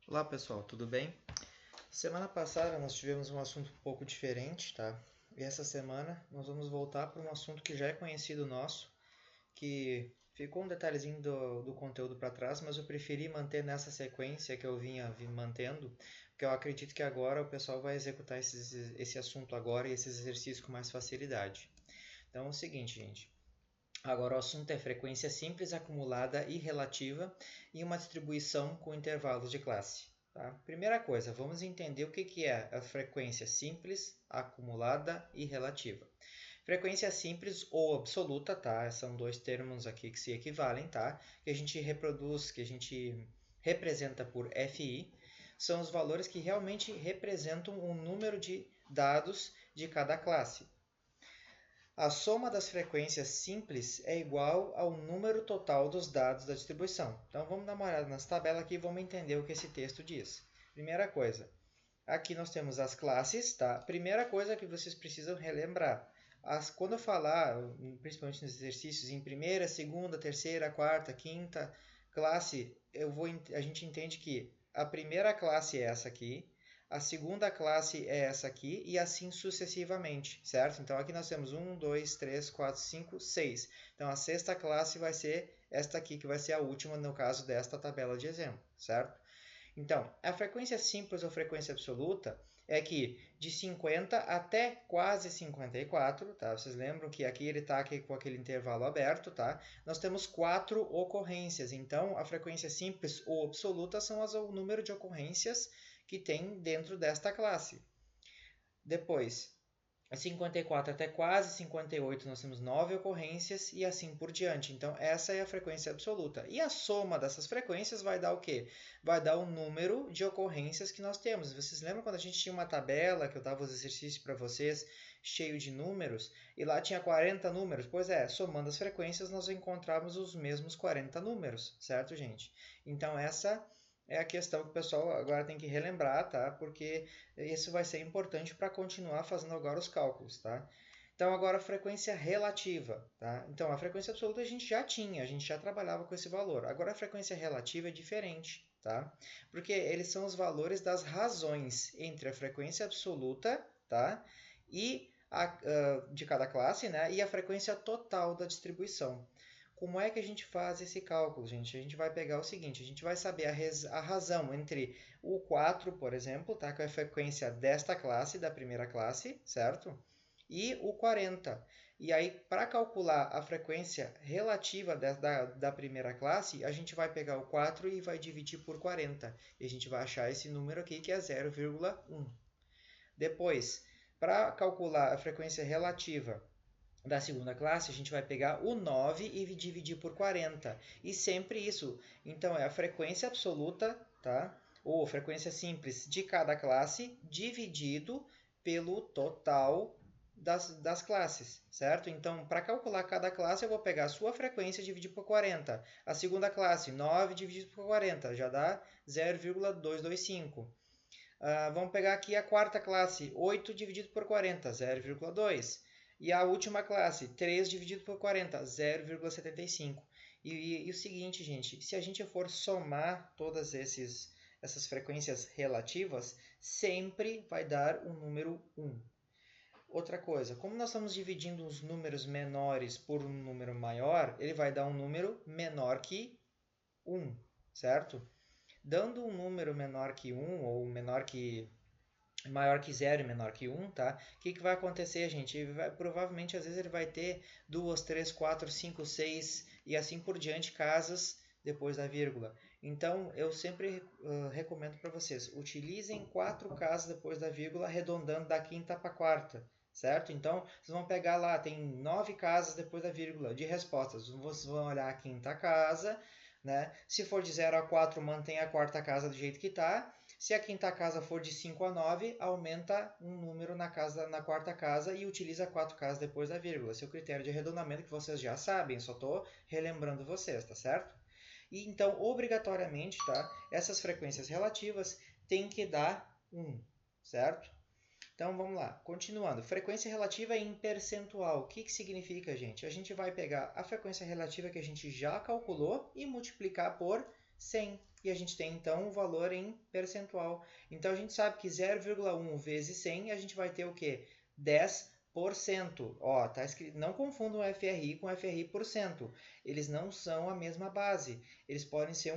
Olá pessoal, tudo bem? Semana passada nós tivemos um assunto um pouco diferente, tá? E essa semana nós vamos voltar para um assunto que já é conhecido nosso, que ficou um detalhezinho do conteúdo para trás, mas eu preferi manter nessa sequência que eu vinha mantendo, porque eu acredito que agora o pessoal vai executar esse assunto agora e esses exercícios com mais facilidade. Então é o seguinte, gente. Agora o assunto é frequência simples, acumulada e relativa em uma distribuição com intervalos de classe. Tá? Primeira coisa, vamos entender o que é a frequência simples, acumulada e relativa. Frequência simples ou absoluta, tá? São dois termos aqui que se equivalem, tá? Que a gente reproduz, que a gente representa por FI, são os valores que realmente representam o número de dados de cada classe. A soma das frequências simples é igual ao número total dos dados da distribuição. Então vamos dar uma olhada nessa tabela aqui e vamos entender o que esse texto diz. Primeira coisa, aqui nós temos as classes, tá? Primeira coisa que vocês precisam relembrar. Quando eu falar, principalmente nos exercícios, em primeira, segunda, terceira, quarta, quinta classe, a gente entende que a primeira classe é essa aqui, a segunda classe é essa aqui e assim sucessivamente, certo? Então aqui nós temos 1, 2, 3, 4, 5, 6. Então a sexta classe vai ser esta aqui, que vai ser a última no caso desta tabela de exemplo, certo? Então, a frequência simples ou frequência absoluta é que de 50 até quase 54, tá? Vocês lembram que aqui ele está com aquele intervalo aberto, tá? Nós temos 4 ocorrências. Então, a frequência simples ou absoluta são o número de ocorrências que tem dentro desta classe. Depois, 54 até quase 58 nós temos 9 ocorrências e assim por diante. Então essa é a frequência absoluta. E a soma dessas frequências vai dar o quê? Vai dar o número de ocorrências que nós temos. Vocês lembram quando a gente tinha uma tabela que eu dava os exercícios para vocês, cheio de números, e lá tinha 40 números? Pois é, somando as frequências nós encontramos os mesmos 40 números, certo, gente? Então essa é a questão que o pessoal agora tem que relembrar, tá? Porque isso vai ser importante para continuar fazendo agora os cálculos, tá? Então agora a frequência relativa, tá? Então a frequência absoluta a gente já tinha, a gente já trabalhava com esse valor. Agora a frequência relativa é diferente, tá? Porque eles são os valores das razões entre a frequência absoluta, tá? E de cada classe, né? E a frequência total da distribuição. Como é que a gente faz esse cálculo, gente? A gente vai pegar o seguinte, a gente vai saber a razão entre o 4, por exemplo, tá? Que é a frequência desta classe, da primeira classe, certo? E o 40. E aí, para calcular a frequência relativa da primeira classe, a gente vai pegar o 4 e vai dividir por 40. E a gente vai achar esse número aqui, que é 0,1. Depois, para calcular a frequência relativa da segunda classe, a gente vai pegar o 9 e dividir por 40. E sempre isso. Então, é a frequência absoluta, tá? Ou frequência simples de cada classe, dividido pelo total das classes, certo? Então, para calcular cada classe, eu vou pegar a sua frequência e dividir por 40. A segunda classe, 9 dividido por 40, já dá 0,225. Vamos pegar aqui a quarta classe, 8 dividido por 40, 0,2. E a última classe, 3 dividido por 40, 0,75. E o seguinte, gente, se a gente for somar todas essas frequências relativas, sempre vai dar um número 1. Outra coisa, como nós estamos dividindo os números menores por um número maior, ele vai dar um número menor que 1, certo? Dando um número menor que 1 ou maior que 0 e menor que 1, tá? O que vai acontecer, gente? Provavelmente, às vezes, ele vai ter 2, 3, 4, 5, 6 e assim por diante casas depois da vírgula. Então, eu sempre recomendo para vocês, utilizem 4 casas depois da vírgula, arredondando da quinta para a quarta, certo? Então, vocês vão pegar lá, tem 9 casas depois da vírgula de respostas. Vocês vão olhar a quinta casa, né? Se for de 0 a 4, mantém a quarta casa do jeito que está. Se a quinta casa for de 5 a 9, aumenta um número na quarta casa e utiliza 4 casas depois da vírgula. Esse é o critério de arredondamento que vocês já sabem, só estou relembrando vocês, tá certo? E então, obrigatoriamente, tá? Essas frequências relativas têm que dar 1, certo? Então vamos lá, continuando. Frequência relativa em percentual. O que significa, gente? A gente vai pegar a frequência relativa que a gente já calculou e multiplicar por 100. E a gente tem, então, o valor em percentual. Então, a gente sabe que 0,1 vezes 100, a gente vai ter o quê? 10%. Ó, tá escrito, não confundam o FRI com FRI%. Eles não são a mesma base. Eles podem ser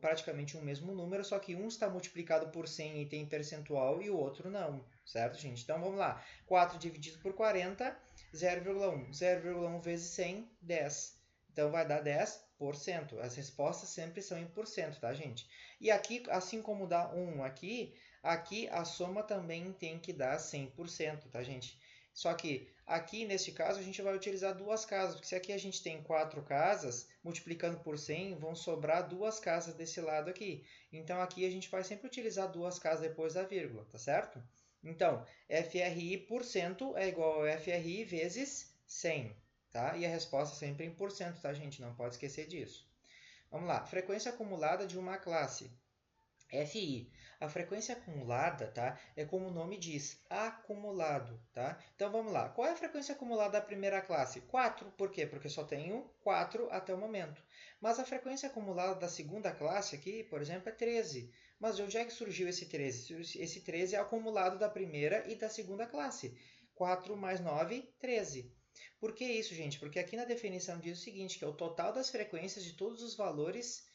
praticamente um mesmo número, só que um está multiplicado por 100 e tem percentual e o outro não. Certo, gente? Então, vamos lá. 4 dividido por 40, 0,1. 0,1 vezes 100, 10. Então, vai dar 10%. As respostas sempre são em porcento, tá, gente? E aqui, assim como dá 1 aqui a soma também tem que dar 100%, tá, gente? Só que aqui, neste caso, a gente vai utilizar duas casas, porque se aqui a gente tem 4 casas, multiplicando por 100, vão sobrar duas casas desse lado aqui. Então, aqui a gente vai sempre utilizar duas casas depois da vírgula, tá certo? Então, FRI% é igual a FRI vezes 100. Tá? E a resposta sempre em porcento, tá, gente? Não pode esquecer disso. Vamos lá. Frequência acumulada de uma classe. FI. A frequência acumulada, tá? É como o nome diz, acumulado, tá? Então vamos lá. Qual é a frequência acumulada da primeira classe? 4. Por quê? Porque só tenho 4 até o momento. Mas a frequência acumulada da segunda classe aqui, por exemplo, é 13. Mas de onde é que surgiu esse 13? Esse 13 é acumulado da primeira e da segunda classe. 4 mais 9, 13. Por que isso, gente? Porque aqui na definição diz o seguinte, que é o total das frequências de todos os valores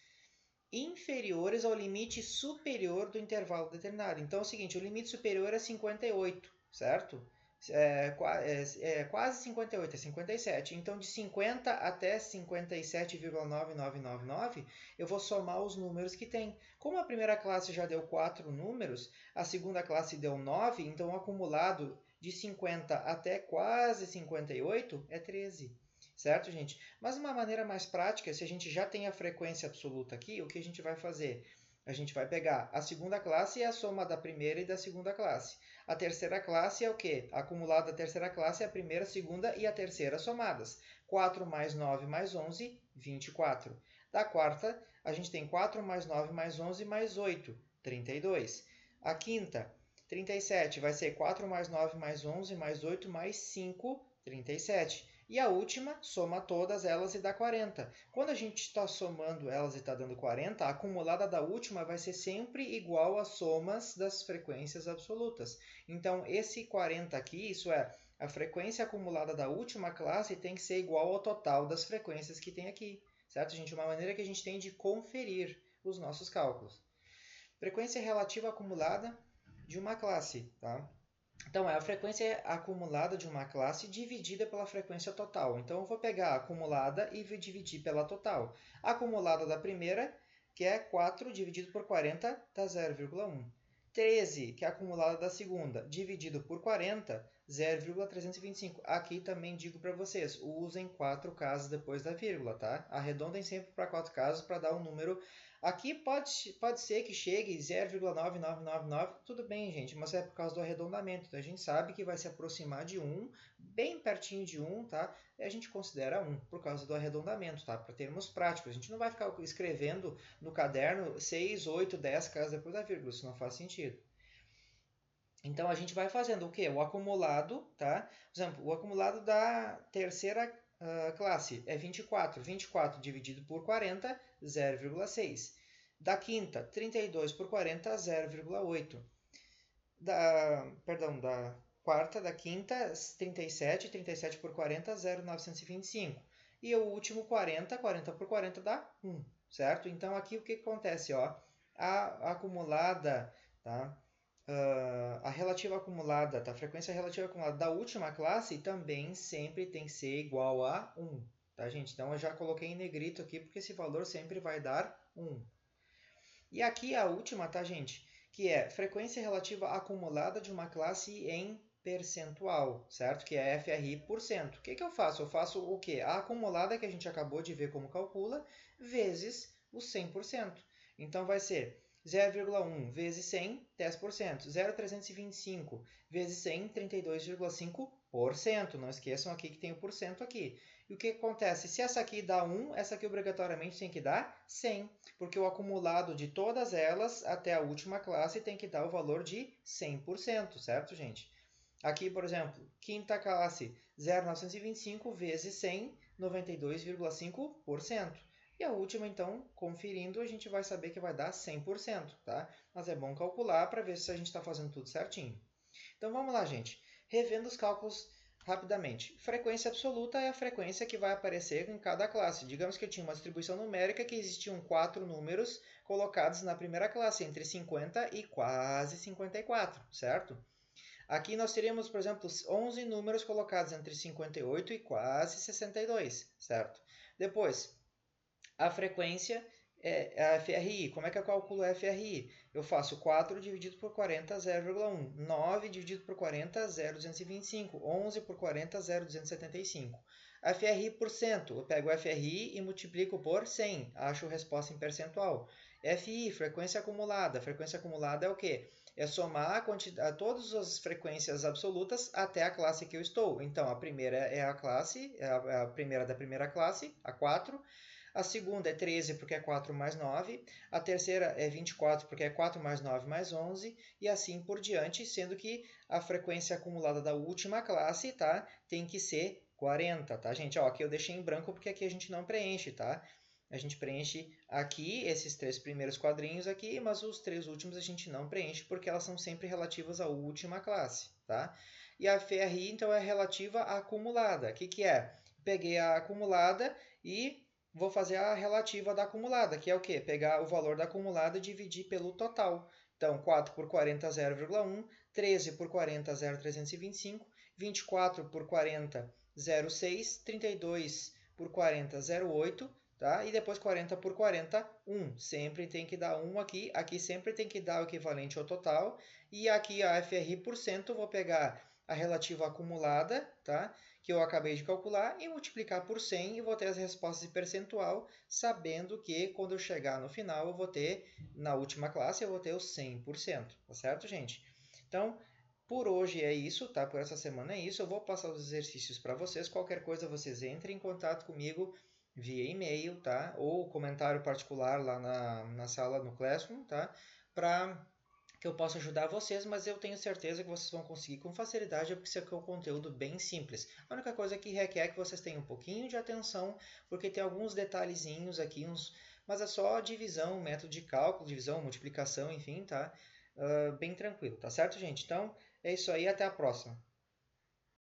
inferiores ao limite superior do intervalo determinado. Então é o seguinte, o limite superior é 58, certo? Quase 58, é 57. Então de 50 até 57,9999 eu vou somar os números que tem. Como a primeira classe já deu 4 números, a segunda classe deu 9, então o acumulado de 50 até quase 58 é 13. Certo, gente? Mas uma maneira mais prática, se a gente já tem a frequência absoluta aqui, o que a gente vai fazer? A gente vai pegar a segunda classe e a soma da primeira e da segunda classe. A terceira classe é o quê? Acumulado da terceira classe é a primeira, a segunda e a terceira somadas. 4 mais 9 mais 11, 24. Da quarta, a gente tem 4 mais 9 mais 11 mais 8, 32. A quinta, 37, vai ser 4 mais 9 mais 11 mais 8 mais 5, 37. E a última, soma todas elas e dá 40. Quando a gente está somando elas e está dando 40, a acumulada da última vai ser sempre igual às somas das frequências absolutas. Então, esse 40 aqui, isso é, a frequência acumulada da última classe tem que ser igual ao total das frequências que tem aqui. Certo, gente? Uma maneira que a gente tem de conferir os nossos cálculos. Frequência relativa acumulada de uma classe, tá? Então, é a frequência acumulada de uma classe dividida pela frequência total. Então, eu vou pegar a acumulada e vou dividir pela total. A acumulada da primeira, que é 4 dividido por 40, dá 0,1. 13, que é a acumulada da segunda, dividido por 40, 0,325. Aqui também digo para vocês, usem 4 casas depois da vírgula, tá? Arredondem sempre para 4 casas para dar um número. Aqui pode ser que chegue 0,9999, tudo bem, gente, mas é por causa do arredondamento. Então, a gente sabe que vai se aproximar de 1, bem pertinho de 1, tá? E a gente considera 1 por causa do arredondamento, tá? Para termos práticos. A gente não vai ficar escrevendo no caderno 6, 8, 10 casas depois da vírgula, isso não faz sentido. Então, a gente vai fazendo o quê? O acumulado, tá? Por exemplo, o acumulado da terceira classe é 24. 24 dividido por 40, 0,6. Da quinta, 32 por 40, 0,8. Da quarta, da quinta, 37. 37 por 40, 0,925. E o último, 40. 40 por 40 dá 1, certo? Então, aqui o que acontece? Ó, a acumulada, tá? A relativa acumulada, tá? A frequência relativa acumulada da última classe também sempre tem que ser igual a 1, tá, gente? Então, eu já coloquei em negrito aqui, porque esse valor sempre vai dar 1. E aqui a última, tá, gente? Que é frequência relativa acumulada de uma classe em percentual, certo? Que é FRI%. O que eu faço? Eu faço o quê? A acumulada que a gente acabou de ver como calcula, vezes os 100%. Então, vai ser 0,1 vezes 100, 10%. 0,325 vezes 100, 32,5%. Não esqueçam aqui que tem o porcento aqui. E o que acontece? Se essa aqui dá 1, essa aqui obrigatoriamente tem que dar 100. Porque o acumulado de todas elas até a última classe tem que dar o valor de 100%, certo, gente? Aqui, por exemplo, quinta classe, 0,925 vezes 100, 92,5%. E a última, então, conferindo, a gente vai saber que vai dar 100%, tá? Mas é bom calcular para ver se a gente está fazendo tudo certinho. Então vamos lá, gente. Revendo os cálculos rapidamente. Frequência absoluta é a frequência que vai aparecer em cada classe. Digamos que eu tinha uma distribuição numérica que existiam 4 números colocados na primeira classe, entre 50 e quase 54, certo? Aqui nós teríamos, por exemplo, 11 números colocados entre 58 e quase 62, certo? Depois, a frequência é a FRI. Como é que eu calculo a FRI? Eu faço 4 dividido por 40, 0,1. 9 dividido por 40, 0,225. 11 por 40, 0,275. A FRI por cento. Eu pego o FRI e multiplico por 100. Acho a resposta em percentual. FI, frequência acumulada. Frequência acumulada é o quê? É somar todas as frequências absolutas até a classe que eu estou. Então, a primeira é a classe, é a primeira da primeira classe, a 4. A segunda é 13 porque é 4 mais 9. A terceira é 24 porque é 4 mais 9 mais 11. E assim por diante, sendo que a frequência acumulada da última classe, tá? Tem que ser 40, tá, gente? Ó, aqui eu deixei em branco porque aqui a gente não preenche, tá? A gente preenche aqui esses 3 primeiros quadrinhos aqui, mas os 3 últimos a gente não preenche porque elas são sempre relativas à última classe, tá? E a FRI, então, é relativa à acumulada. O que que é? Peguei a acumulada e vou fazer a relativa da acumulada, que é o quê? Pegar o valor da acumulada e dividir pelo total. Então, 4 por 40, 0,1. 13 por 40, 0,325. 24 por 40, 0,6. 32 por 40, 0,8. Tá? E depois 40 por 40, 1. Sempre tem que dar 1 aqui. Aqui sempre tem que dar o equivalente ao total. E aqui a FRI por cento, vou pegar a relativa acumulada, tá? Que eu acabei de calcular, e multiplicar por 100 e vou ter as respostas em percentual, sabendo que quando eu chegar no final, eu vou ter, na última classe, eu vou ter os 100%, tá certo, gente? Então, por hoje é isso, tá? Por essa semana é isso. Eu vou passar os exercícios para vocês. Qualquer coisa, vocês entrem em contato comigo via e-mail, tá? Ou comentário particular lá na sala, no Classroom, tá? Para que eu possa ajudar vocês, mas eu tenho certeza que vocês vão conseguir com facilidade, porque isso aqui é um conteúdo bem simples. A única coisa que requer é que vocês tenham um pouquinho de atenção, porque tem alguns detalhezinhos aqui, mas é só divisão, método de cálculo, divisão, multiplicação, enfim, tá? Bem tranquilo, tá certo, gente? Então, é isso aí, até a próxima.